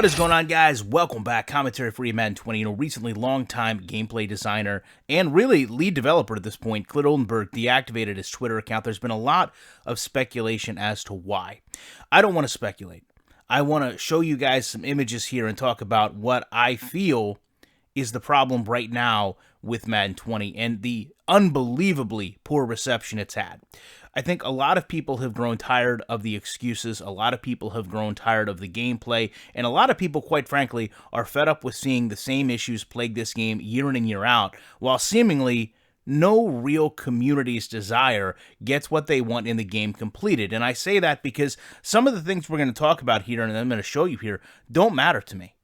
What is going on, guys? Welcome back. Commentary for Madden 20. Recently longtime gameplay designer and really lead developer at this point, Clint Oldenburg, deactivated his Twitter account. There's been a lot of speculation as to why. I don't want to speculate. I want to show you guys some images here and talk about what I feel is the problem right now with Madden 20 and the unbelievably poor reception it's had. I think a lot of people have grown tired of the excuses, a lot of people have grown tired of the gameplay, and a lot of people, quite frankly, are fed up with seeing the same issues plague this game year in and year out, while seemingly no real community's desire gets what they want in the game completed. And I say that because some of the things we're going to talk about here and I'm going to show you here don't matter to me.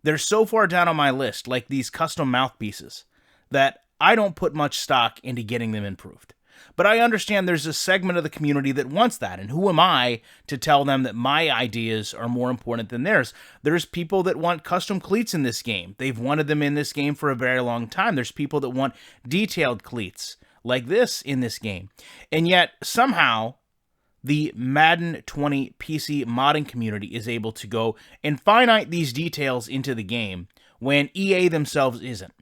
They're so far down on my list, like these custom mouthpieces, that I don't put much stock into getting them improved. But I understand there's a segment of the community that wants that, and who am I to tell them that my ideas are more important than theirs? There's people that want custom cleats in this game. They've wanted them in this game for a very long time. There's people that want detailed cleats like this in this game. And yet, somehow, the Madden 20 PC modding community is able to go and finite these details into the game when EA themselves isn't.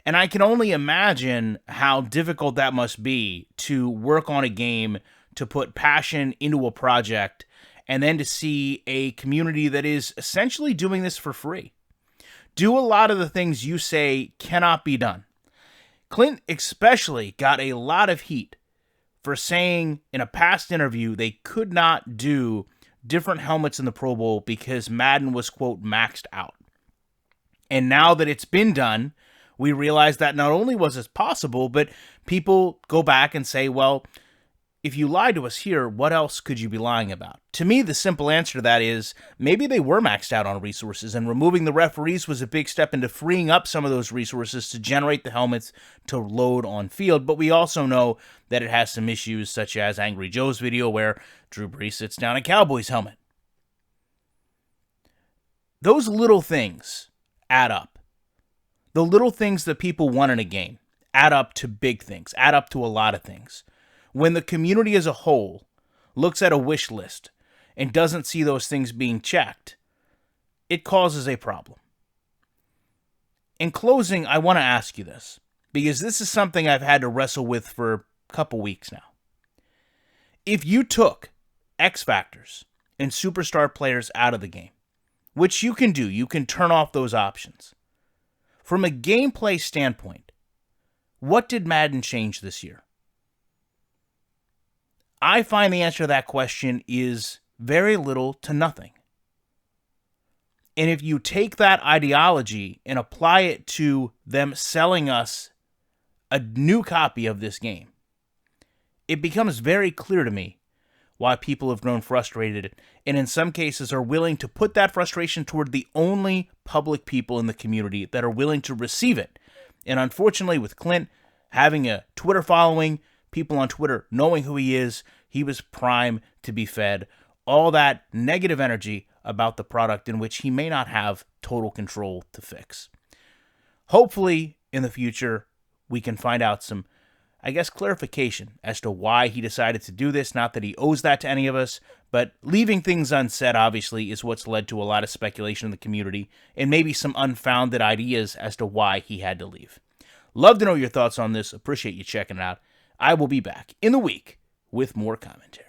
And I can only imagine how difficult that must be to work on a game, to put passion into a project, and then to see a community that is essentially doing this for free. Do a lot of the things you say cannot be done. Clint especially got a lot of heat for saying in a past interview they could not do different helmets in the Pro Bowl because Madden was, quote, maxed out. And now that it's been done, we realize that not only was it possible, but people go back and say, well, if you lied to us here, what else could you be lying about? To me, the simple answer to that is maybe they were maxed out on resources, and removing the referees was a big step into freeing up some of those resources to generate the helmets to load on field. But we also know that it has some issues, such as Angry Joe's video where Drew Brees sits down a Cowboys helmet. Those little things add up. The little things that people want in a game add up to big things, add up to a lot of things. When the community as a whole looks at a wish list and doesn't see those things being checked, it causes a problem. In closing, I want to ask you this, because this is something I've had to wrestle with for a couple weeks now. If you took X factors and superstar players out of the game, which you can do, you can turn off those options. From a gameplay standpoint, what did Madden change this year? I find the answer to that question is very little to nothing. And if you take that ideology and apply it to them selling us a new copy of this game, it becomes very clear to me why people have grown frustrated and in some cases are willing to put that frustration toward the only public people in the community that are willing to receive it. And unfortunately, with Clint having a Twitter following, people on Twitter knowing who he is, he was prime to be fed all that negative energy about the product in which he may not have total control to fix. Hopefully, in the future, we can find out some clarification as to why he decided to do this. Not that he owes that to any of us, but leaving things unsaid, obviously, is what's led to a lot of speculation in the community and maybe some unfounded ideas as to why he had to leave. Love to know your thoughts on this. Appreciate you checking it out. I will be back in the week with more commentary.